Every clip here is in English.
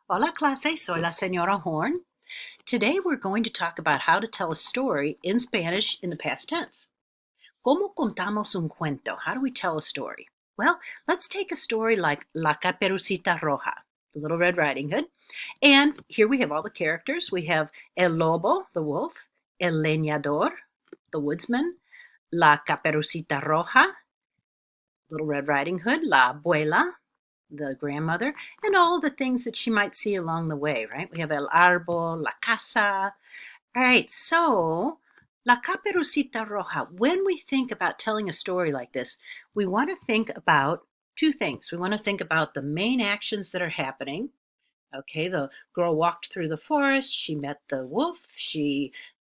Hola clase, soy la señora Horn. Today we're going to talk about how to tell a story in Spanish in the past tense. ¿Cómo contamos un cuento? How do we tell a story? Well, let's take a story like La Caperucita Roja, the Little Red Riding Hood. And here we have all the characters. We have El Lobo, the wolf, El Leñador, the woodsman, La Caperucita Roja, Little Red Riding Hood, La Abuela, the grandmother, and all the things that she might see along the way, right? We have el árbol, la casa. All right, so La Caperucita Roja. When we think about telling a story like this, we want to think about two things. We want to think about the main actions that are happening. Okay, the girl walked through the forest, she met the wolf, she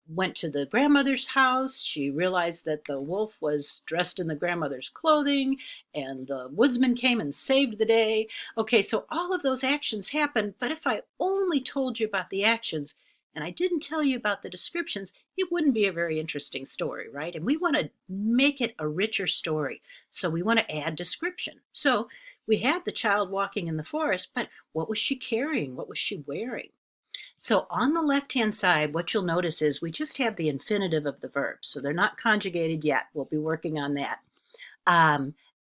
went to the grandmother's house. She realized that the wolf was dressed in the grandmother's clothing, and the woodsman came and saved the day. Okay, so all of those actions happened, but if I only told you about the actions and I didn't tell you about the descriptions, it wouldn't be a very interesting story, right? And we want to make it a richer story, so we want to add description. So we have the child walking in the forest, but what was she carrying? What was she wearing? So on the left-hand side, what you'll notice is we just have the infinitive of the verb. So they're not conjugated yet. We'll be working on that.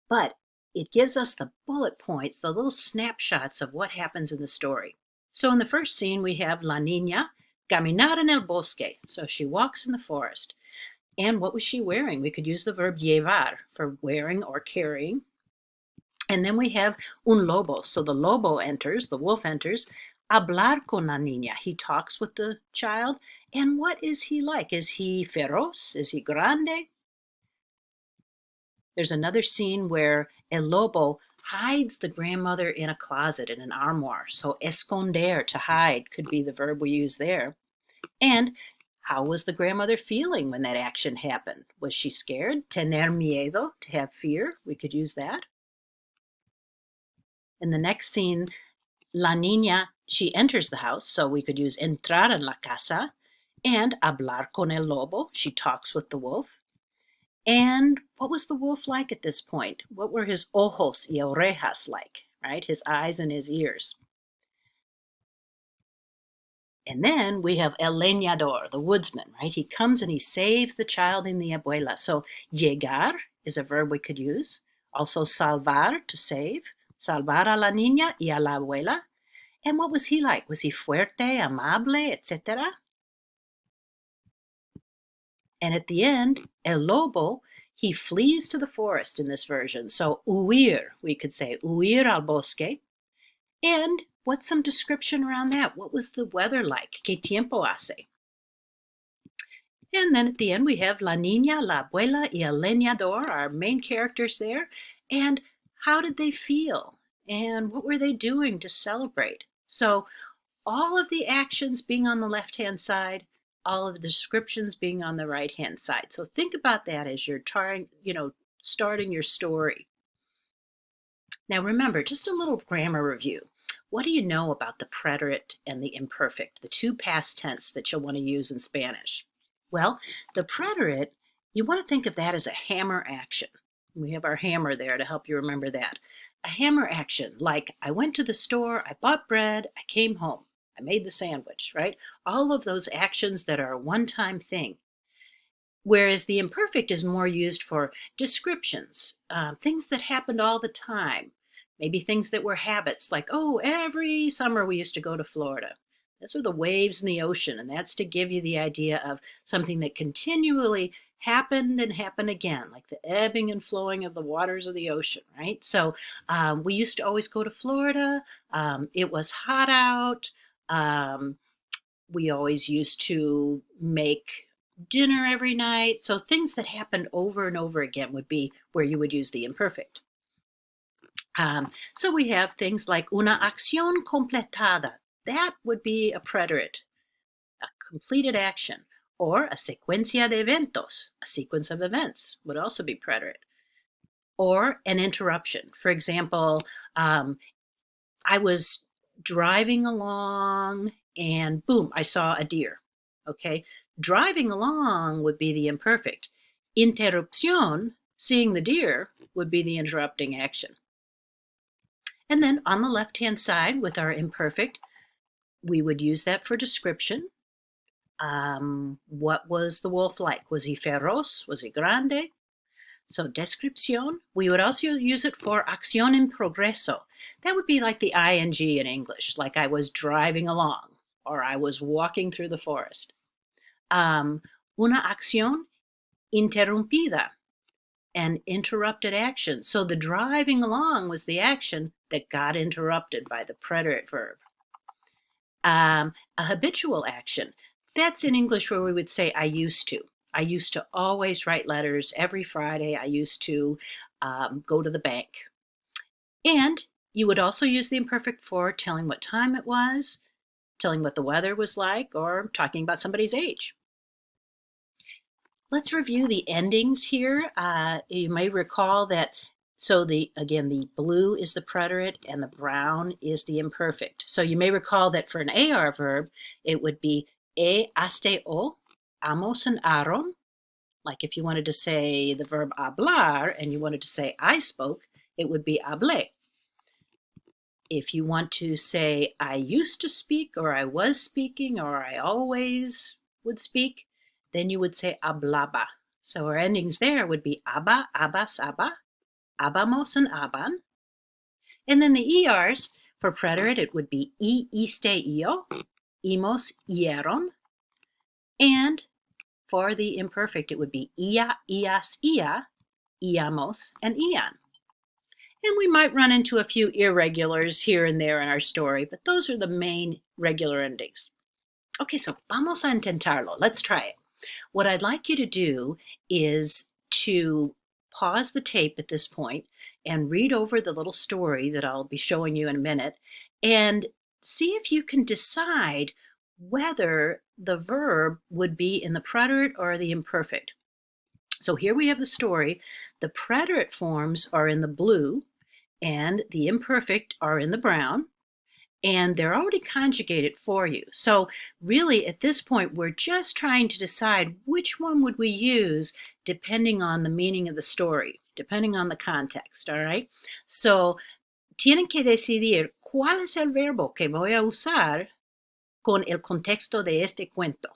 But it gives us the bullet points, the little snapshots of what happens in the story. So in the first scene, we have La Niña caminar en el bosque. So she walks in the forest. And what was she wearing? We could use the verb llevar for wearing or carrying. And then we have un lobo. So the lobo enters, the wolf enters. Hablar con la niña. He talks with the child. And what is he like? Is he feroz? Is he grande? There's another scene where el lobo hides the grandmother in a closet, in an armoire. So esconder, to hide, could be the verb we use there. And how was the grandmother feeling when that action happened? Was she scared? Tener miedo, to have fear. We could use that. In the next scene, La Niña, she enters the house, so we could use entrar en la casa, and hablar con el lobo, she talks with the wolf. And what was the wolf like at this point? What were his ojos y orejas like, right? His eyes and his ears. And then we have el leñador, the woodsman, right? He comes and he saves the child in the abuela. So llegar is a verb we could use. Also salvar, to save. Salvar a la niña y a la abuela. And what was he like? Was he fuerte, amable, etc.? And at the end, el lobo, he flees to the forest in this version. So huir, we could say, huir al bosque. And what's some description around that? What was the weather like? ¿Qué tiempo hace? And then at the end, we have La Niña, La Abuela, y El Leñador, our main characters there. And how did they feel? And what were they doing to celebrate? So all of the actions being on the left-hand side, all of the descriptions being on the right-hand side. So think about that as you're trying, starting your story. Now remember, just a little grammar review. What do you know about the preterite and the imperfect, the two past tense that you'll want to use in Spanish? Well, the preterite, you want to think of that as a hammer action. We have our hammer there to help you remember that. A hammer action, like I went to the store, I bought bread, I came home, I made the sandwich, right? All of those actions that are a one-time thing. Whereas the imperfect is more used for descriptions, things that happened all the time. Maybe things that were habits, like, oh, every summer we used to go to Florida. Those are the waves in the ocean, and that's to give you the idea of something that continually happened and happened again, like the ebbing and flowing of the waters of the ocean, right? So we used to always go to Florida. It was hot out. We always used to make dinner every night. So things that happened over and over again would be where you would use the imperfect. So we have things like una acción completada. That would be a preterite, a completed action. Or a secuencia de eventos, a sequence of events, would also be preterite. Or an interruption. For example, I was driving along and boom, I saw a deer. Okay, driving along would be the imperfect. Interrupción, seeing the deer, would be the interrupting action. And then on the left-hand side with our imperfect, we would use that for description. What was the wolf like? Was he feroz? Was he grande? So descripción. We would also use it for acción en progreso. That would be like the ing in English, like I was driving along or I was walking through the forest. Una acción interrumpida, an interrupted action. So the driving along was the action that got interrupted by the preterite verb. A habitual action. That's in English where we would say I used to. I used to always write letters every Friday. I used to go to the bank. And you would also use the imperfect for telling what time it was, telling what the weather was like, or talking about somebody's age. Let's review the endings here. You may recall that, so the blue is the preterite and the brown is the imperfect. So you may recall that for an AR verb, it would be haste o, amos and aron. Like if you wanted to say the verb hablar and you wanted to say I spoke, it would be hablé. If you want to say I used to speak or I was speaking or I always would speak, then you would say hablaba. So our endings there would be aba, abas, aba, abamos, and aban. And then the ERs for preterite, it would be iste, io, imos, ieron. And for the imperfect, it would be ia, ias, ia, iamos, and ian. And we might run into a few irregulars here and there in our story, but those are the main regular endings. Okay, so vamos a intentarlo. Let's try it. What I'd like you to do is to pause the tape at this point and read over the little story that I'll be showing you in a minute and see if you can decide whether the verb would be in the preterite or the imperfect. So here we have the story. The preterite forms are in the blue and the imperfect are in the brown. And they're already conjugated for you. So really at this point, we're just trying to decide which one would we use depending on the meaning of the story, depending on the context, all right? So tienen que decidir cuál es el verbo que voy a usar con el contexto de este cuento.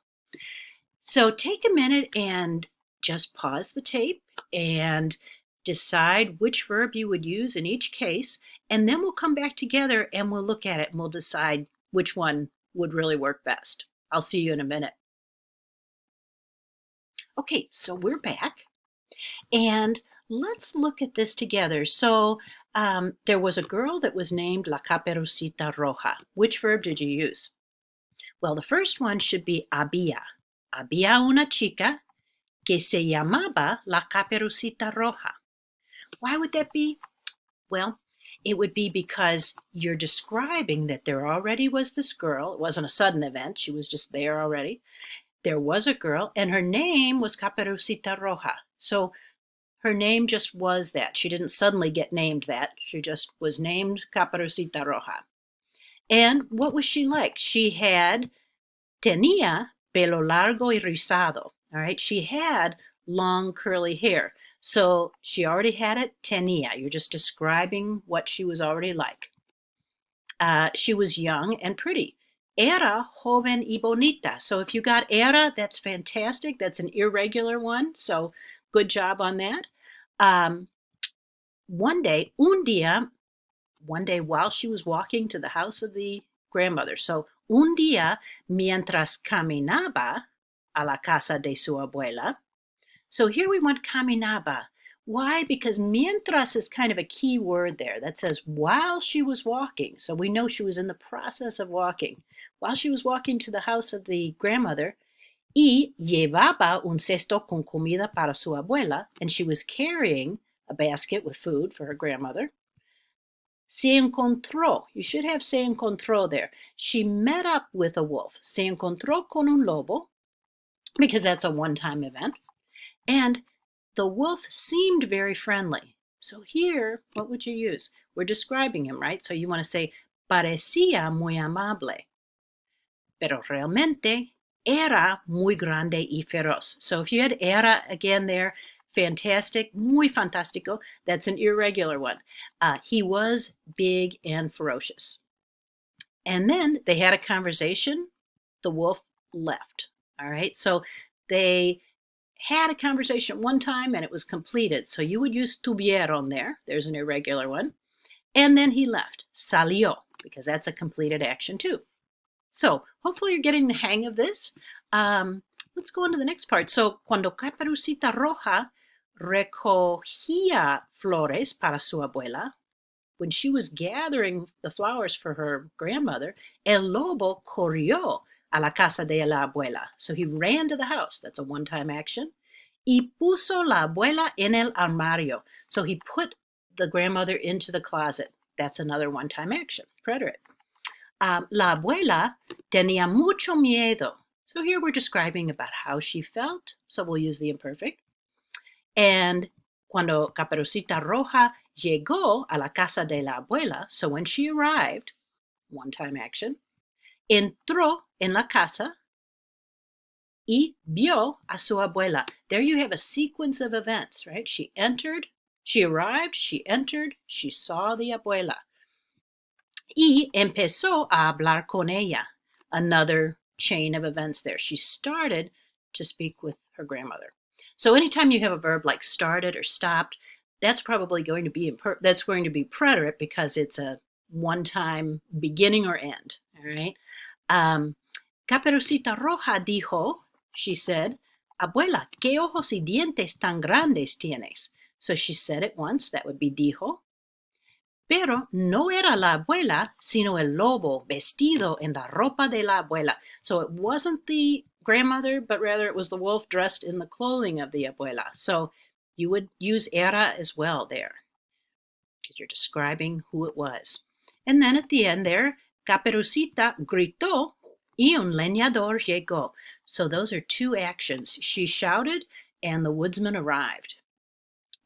So take a minute and just pause the tape and decide which verb you would use in each case, and then we'll come back together and we'll look at it and we'll decide which one would really work best. I'll see you in a minute. Okay, so we're back, and let's look at this together. So there was a girl that was named La Caperucita Roja. Which verb did you use? Well, the first one should be había. Había una chica que se llamaba La Caperucita Roja. Why would that be? Well, it would be because you're describing that there already was this girl. It wasn't a sudden event. She was just there already. There was a girl, and her name was Caperucita Roja. So her name just was that. She didn't suddenly get named that. She just was named Caperucita Roja. And what was she like? She tenía pelo largo y rizado. All right, she had long curly hair. So she already had it, tenía. You're just describing what she was already like. She was young and pretty. Era joven y bonita. So if you got era, that's fantastic. That's an irregular one. So good job on that. One day while she was walking to the house of the grandmother. So un día, mientras caminaba a la casa de su abuela. So here we want caminaba. Why? Because mientras is kind of a key word there that says while she was walking. So we know she was in the process of walking. While she was walking to the house of the grandmother, y llevaba un cesto con comida para su abuela, and she was carrying a basket with food for her grandmother. Se encontró. You should have se encontró there. She met up with a wolf. Se encontró con un lobo, because that's a one-time event. And the wolf seemed very friendly. So here, what would you use? We're describing him, right? So you want to say, parecía muy amable. Pero realmente era muy grande y feroz. So if you had era again there, fantastic, muy fantástico. That's an irregular one. He was big and ferocious. And then they had a conversation. The wolf left. All right. So they had a conversation one time and it was completed. So you would use tuvieron there. There's an irregular one. And then he left. Salió, because that's a completed action too. So hopefully you're getting the hang of this. Let's go on to the next part. So cuando Caperucita Roja recogía flores para su abuela, when she was gathering the flowers for her grandmother, el lobo corrió a la casa de la abuela. So he ran to the house. That's a one-time action. Y puso la abuela en el armario. So he put the grandmother into the closet. That's another one-time action. Preterite. La abuela tenía mucho miedo. So here we're describing about how she felt. So we'll use the imperfect. And cuando Caperucita Roja llegó a la casa de la abuela, so when she arrived, one-time action, entró en la casa y vio a su abuela. There you have a sequence of events, right? She entered, she arrived, she entered, she saw the abuela. Y empezó a hablar con ella. Another chain of events there. She started to speak with her grandmother. So anytime you have a verb like started or stopped, that's probably going to be preterite because it's a one-time beginning or end. All right. Caperucita Roja dijo, she said, abuela, ¿qué ojos y dientes tan grandes tienes? So she said it once. That would be dijo. Pero no era la abuela, sino el lobo vestido en la ropa de la abuela. So it wasn't the grandmother, but rather it was the wolf dressed in the clothing of the abuela. So you would use era as well there because you're describing who it was. And then at the end there, Caperucita gritó y un leñador llegó. So those are two actions. She shouted and the woodsman arrived.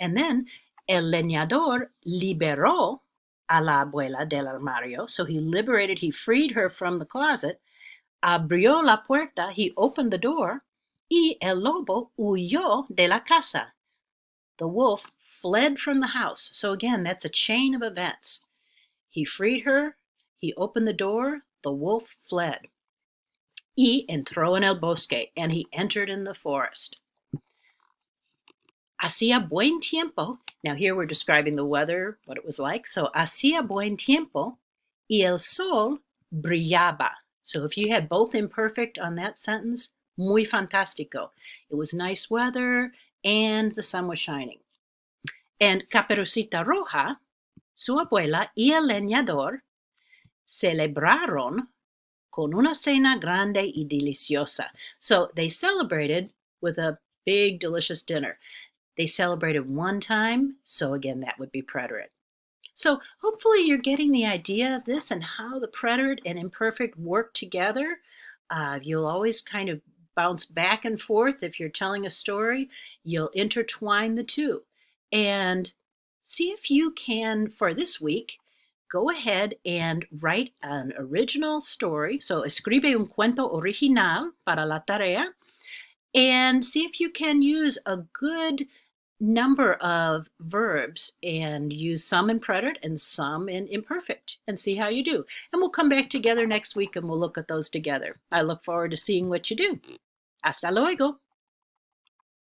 And then el leñador liberó a la abuela del armario. So he freed her from the closet. Abrió la puerta, he opened the door. Y el lobo huyó de la casa. The wolf fled from the house. So again, that's a chain of events. He freed her, he opened the door, the wolf fled. Y entró en el bosque, and he entered in the forest. Hacía buen tiempo. Now here we're describing the weather, what it was like. So hacía buen tiempo y el sol brillaba. So if you had both imperfect on that sentence, muy fantástico. It was nice weather and the sun was shining. And Caperucita Roja, su abuela y el leñador celebraron con una cena grande y deliciosa. So they celebrated with a big, delicious dinner. They celebrated one time, so again, that would be preterite. So hopefully you're getting the idea of this and how the preterite and imperfect work together. You'll always kind of bounce back and forth. If you're telling a story, you'll intertwine the two. And see if you can, for this week, go ahead and write an original story. So escribe un cuento original para la tarea. And see if you can use a good number of verbs and use some in preterite and some in imperfect and see how you do. And we'll come back together next week and we'll look at those together. I look forward to seeing what you do. Hasta luego.